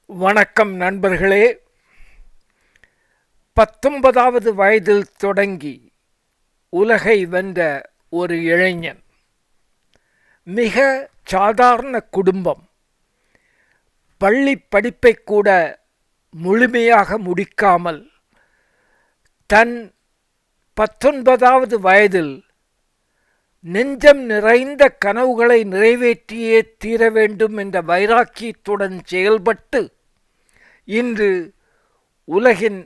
வணக்கம் நண்பர்களே. 19வது வயதில் தொடங்கி உலகை வென்ற ஒரு இளைஞன். மிக சாதாரண குடும்பம். பள்ளி படிப்பை கூட முழுமையாக முடிக்காமல் தன் 19வது வயதில் நெஞ்சம் நிறைந்த கனவுகளை நிறைவேற்றியே தீர வேண்டும் என்ற வைராக்கியத்துடன் செயல்பட்டு இன்று உலகின்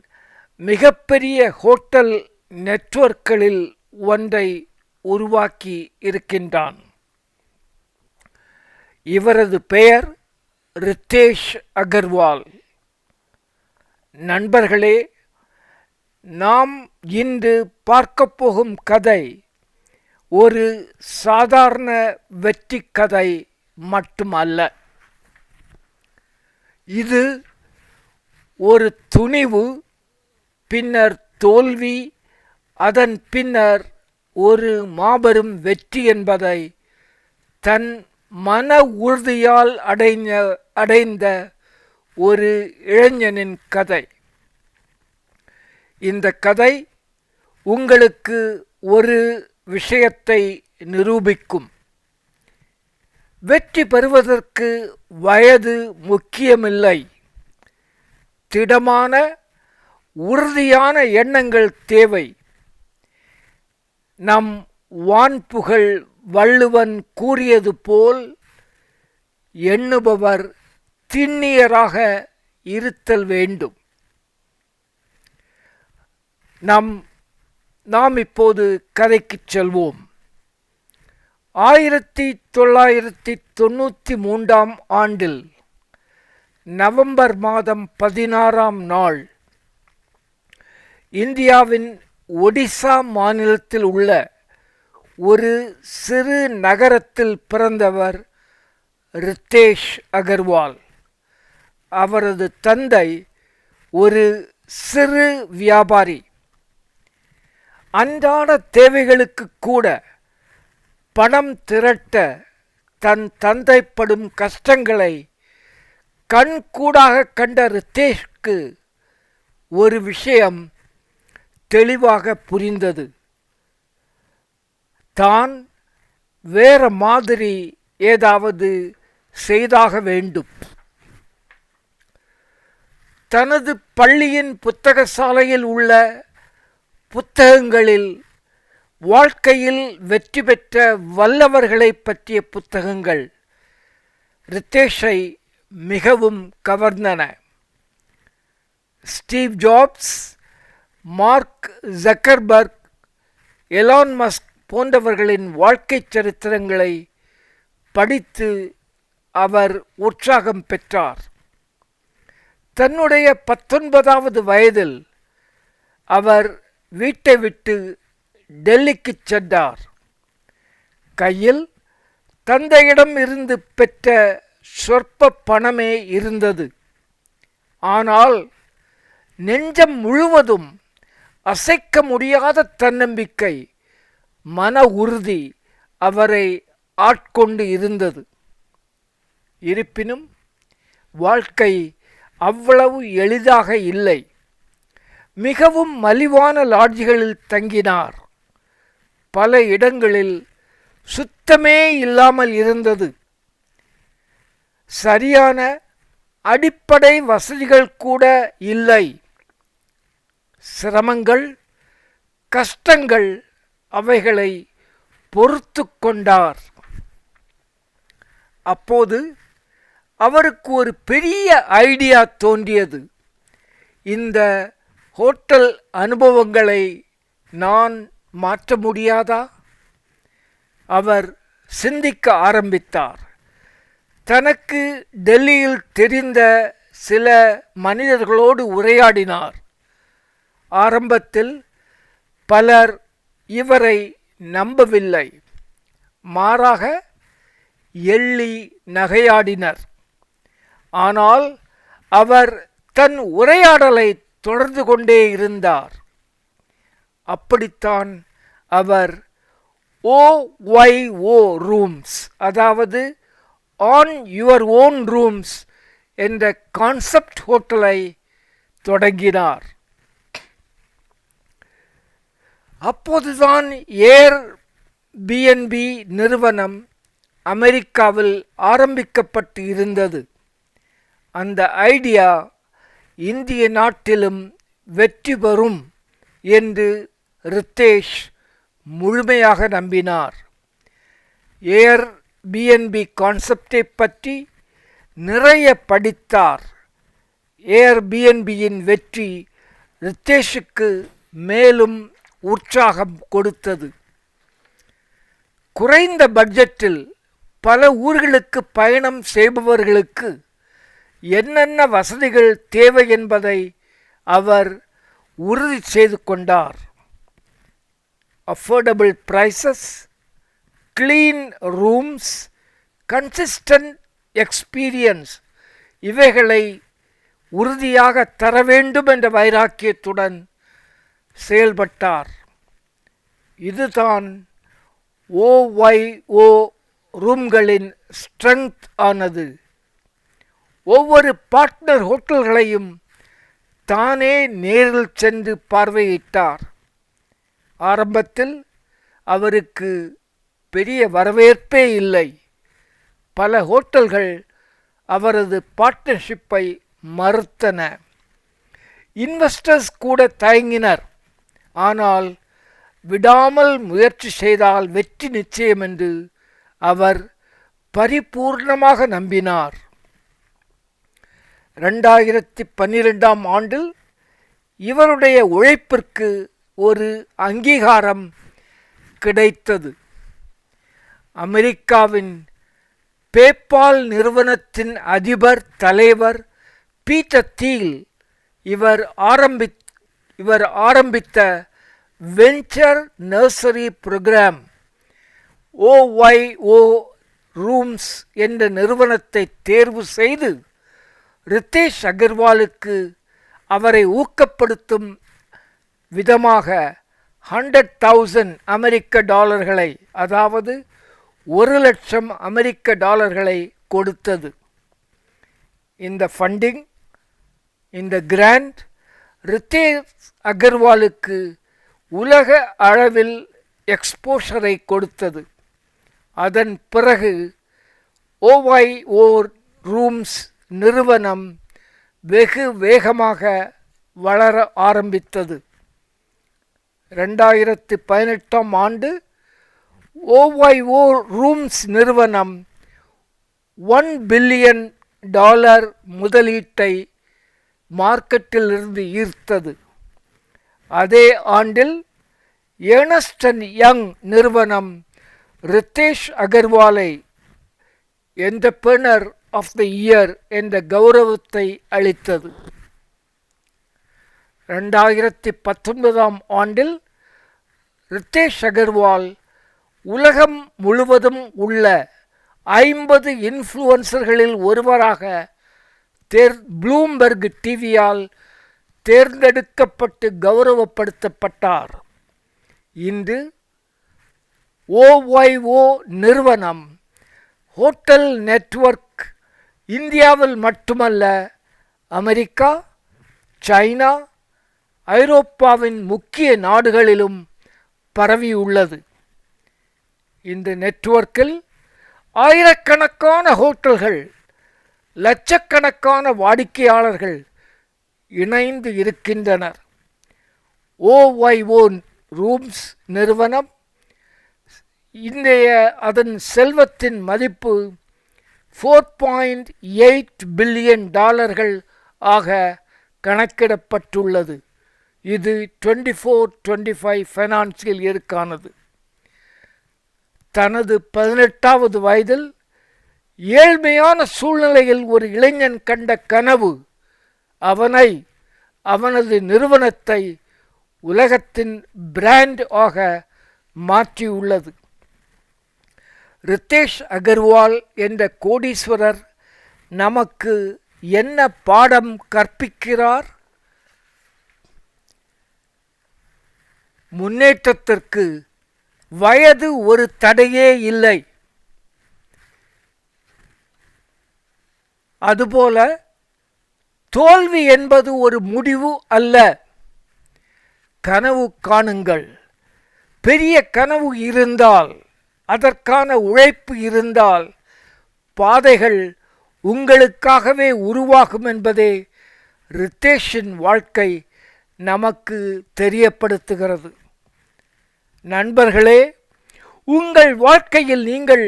மிகப்பெரிய ஹோட்டல் நெட்வொர்க்குகளில் ஒன்றை உருவாக்கி இருக்கின்றான். இவரது பெயர் ரித்தேஷ் அகர்வால். நண்பர்களே, நாம் இன்று பார்க்கப் போகும் கதை ஒரு சாதாரண வெற்றி கதை மட்டுமல்ல. இது ஒரு துணிவு, பின்னர் தோல்வி, அதன் பின்னர் ஒரு மாபெரும் வெற்றி என்பதை தன் மன உறுதியால் அடைந்த ஒரு இளைஞனின் கதை. இந்த கதை உங்களுக்கு ஒரு விஷயத்தை நிரூபிக்கும். வெற்றி பெறுவதற்கு வயது முக்கியமில்லை. திடமான உறுதியான எண்ணங்கள் தேவை. நம் வான்புகழ் வள்ளுவன் கூறியது போல், எண்ணுபவர் திண்ணியராக இருத்தல் வேண்டும். நாம் இப்போது கதைக்கு செல்வோம். 1993 ஆண்டில் நவம்பர் மாதம் 16ஆம் நாள் இந்தியாவின் ஒடிசா மாநிலத்தில் உள்ள ஒரு சிறு நகரத்தில் பிறந்தவர் ரித்தேஷ் அகர்வால். அவரது தந்தை ஒரு சிறு வியாபாரி. அன்றாட தேவைகளுக்கு கூட பணம் திரட்ட தன் தந்தை படும் கஷ்டங்களை கண்கூடாக கண்ட ரித்தேஷ்க்கு ஒரு விஷயம் தெளிவாக புரிந்தது. தான் வேற மாதிரி ஏதாவது செய்தாக வேண்டும். தனது பள்ளியின் புத்தக சாலையில் உள்ள புத்தகங்களில் வாழ்க்கையில் வெற்றி பெற்ற வல்லவர்களை பற்றிய புத்தகங்கள் ரித்தேஷை மிகவும் கவர்ந்தன. Steve Jobs, Mark Zuckerberg, Elon Musk போன்றவர்களின் வாழ்க்கை சரித்திரங்களை படித்து அவர் உற்சாகம் பெற்றார். தன்னுடைய 19வது வயதில் அவர் வீட்டை விட்டு டெல்லிக்கு சென்றார். கையில் தந்தையிடம் இருந்து பெற்ற சொற்ப பணமே இருந்தது. ஆனால் நெஞ்சம் முழுவதும் அசைக்க முடியாத தன்னம்பிக்கை, மன உறுதி அவரை ஆட்கொண்டு இருந்தது. இருப்பினும் வாழ்க்கை அவ்வளவு எளிதாக இல்லை. மிகவும் மலிவான லாட்ஜ்களில் தங்கினார். பல இடங்களில் சுத்தமே இல்லாமல் இருந்தது. சரியான அடிப்படை வசதிகள் கூட இல்லை. சிரமங்கள், கஷ்டங்கள், அவைகளை பொறுத்து கொண்டார். அப்போது அவருக்கு ஒரு பெரிய ஐடியா தோன்றியது. இந்த ஹோட்டல் அனுபவங்களை நான் மாற்ற முடியாதா? அவர் சிந்திக்க ஆரம்பித்தார். தனக்கு டெல்லியில் தெரிந்த சில மனிதர்களோடு உரையாடினார். ஆரம்பத்தில் பலர் இவரை நம்பவில்லை. மாறாக எள்ளி நகையாடினர். ஆனால் அவர் தன் உரையாடலை தொடர்ந்து கொண்டே இருந்தார். அப்படித்தான் அவர் OYO ரூம்ஸ், அதாவது ஆன் யுவர் ஓன் ரூம்ஸ் என்ற கான்செப்ட் ஹோட்டலை தொடங்கினார். அப்போதுதான் ஏர் பிஎன்பி நிறுவனம் அமெரிக்காவில் ஆரம்பிக்கப்பட்டு இருந்தது. அந்த ஐடியா இந்திய நாட்டிலும் வெற்றி பெறும் என்று ரித்தேஷ் முழுமையாக நம்பினார். ஏர் பிஎன்பி கான்செப்டை பற்றி நிறைய படித்தார். ஏர் பிஎன்பியின் வெற்றி ரித்தேஷுக்கு மேலும் உற்சாகம் கொடுத்தது. குறைந்த பட்ஜெட்டில் பல ஊர்களுக்கு பயணம் செய்பவர்களுக்கு என்னென்ன வசதிகள் தேவை என்பதை அவர் உறுதி செய்து கொண்டார். Affordable prices, clean rooms, consistent experience இவைகளை உறுதியாக தர வேண்டும் என்ற வைராக்கியத்துடன் செயல்பட்டார். இதுதான் OYO ரூம்களின் ஸ்ட்ரெங்த் ஆனது. ஒவ்வொரு பார்ட்னர் ஹோட்டல்களையும் தானே நேரில் சென்று பார்வையிட்டார். ஆரம்பத்தில் அவருக்கு பெரிய வரவேற்பே இல்லை. பல ஹோட்டல்கள் அவரது பார்ட்னர்ஷிப்பை மறுத்தன. இன்வெஸ்டர்ஸ் கூட தயங்கினர். ஆனால் விடாமல் முயற்சி செய்தால் வெற்றி நிச்சயம் என்று அவர் பரிபூர்ணமாக நம்பினார். 2012ஆம் ஆண்டில் இவருடைய உழைப்பிற்கு ஒரு அங்கீகாரம் கிடைத்தது. அமெரிக்காவின் பேபால் நிறுவனத்தின் அதிபர் தலைவர் பீட்டர் தீல் இவர் ஆரம்பித்த venture nursery program OYO rooms என்ற நிறுவனத்தை தேர்வு செய்து ரித்தேஷ் அகர்வாலுக்கு அவரை ஊக்கப்படுத்தும் விதமாக $100,000 அமெரிக்க டாலர்களை, அதாவது $1,00,000 அமெரிக்க டாலர்களை கொடுத்தது. இந்த ஃபண்டிங், இந்த கிராண்ட் ரித்தேஷ் அகர்வாலுக்கு உலக அளவில் எக்ஸ்போஷரை கொடுத்தது. அதன் பிறகு OYO ரூம்ஸ் நிறுவனம் வெகு வேகமாக வளர ஆரம்பித்தது. 2018ஆம் ஆண்டு OYO ரூம்ஸ் நிறுவனம் $1 பில்லியன் முதலீட்டை மார்க்கெட்டிலிருந்து ஈர்த்தது. அதே ஆண்டில் ஏர்னஸ்ட் அண்ட் யங் நிறுவனம் ரித்தேஷ் அகர்வாலை என்டர்பிரனர் ஆஃப் தி இயர் என்ற கௌரவத்தை அளித்தது. 2019ஆம் ஆண்டில் ரித்தேஷ் அகர்வால் உலகம் முழுவதும் உள்ள 50 இன்ஃப்ளூயன்சர்களில் ஒருவராக ப்ளூம்பெர்க் டிவியால் தேர்ந்தெடுக்கப்பட்டு கௌரவப்படுத்தப்பட்டார். இன்று OYO நிறுவனம் ஹோட்டல் நெட்வொர்க் இந்தியாவில் மட்டுமல்ல, அமெரிக்கா, சைனா, ஐரோப்பாவின் முக்கிய நாடுகளிலும் பரவியுள்ளது. இந்த நெட்வொர்க்கில் ஆயிரக்கணக்கான ஹோட்டல்கள், லட்சக்கணக்கான வாடிக்கையாளர்கள் இணைந்து இருக்கின்றனர். OYO ரூம்ஸ் நிறுவனம் இன்றைய அதன் செல்வத்தின் மதிப்பு $4.8 பில்லியன் ஆக கணக்கிடப்பட்டுள்ளது. இது 24-25 ஃபைனான்சியல் இயருக்கானது. தனது 18வது வயதில் ஏழ்மையான சூழ்நிலையில் ஒரு இளைஞன் கண்ட கனவு அவனை, அவனது நிறுவனத்தை உலகத்தின் பிராண்ட் ஆக மாற்றியுள்ளது. ரித்தேஷ் அகர்வால் என்ற கோடீஸ்வரர் நமக்கு என்ன பாடம் கற்பிக்கிறார்? முன்னேற்றத்திற்கு வயது ஒரு தடையே இல்லை. அதுபோல தோல்வி என்பது ஒரு முடிவு அல்ல. கனவு காணுங்கள். பெரிய கனவு இருந்தால், அதற்கான உழைப்பு இருந்தால், பாதைகள் உங்களுக்காகவே உருவாகும் என்பதே ரித்தேஷின் வாழ்க்கை நமக்கு தெரியப்படுத்துகிறது. நண்பர்களே, உங்கள் வாழ்க்கையில் நீங்கள்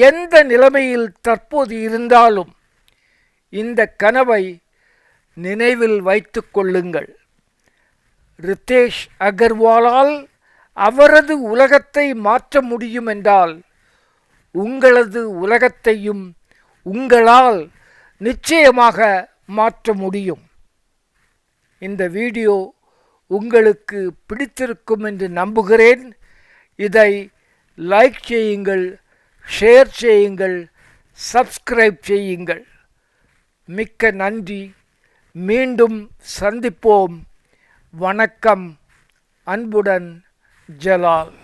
எந்த நிலைமையில் தற்போது இருந்தாலும் இந்த கனவை நினைவில் வைத்துக் கொள்ளுங்கள். ரித்தேஷ் அகர்வாலால் அவரது உலகத்தை மாற்ற முடியும் என்றால், உங்களது உலகத்தையும் உங்களால் நிச்சயமாக மாற்ற முடியும். இந்த வீடியோ உங்களுக்கு பிடித்திருக்கும் என்று நம்புகிறேன். இதை லைக் செய்யுங்கள், ஷேர் செய்யுங்கள், சப்ஸ்கிரைப் செய்யுங்கள். மிக்க நன்றி. மீண்டும் சந்திப்போம். வணக்கம். அன்புடன், ஜலால்.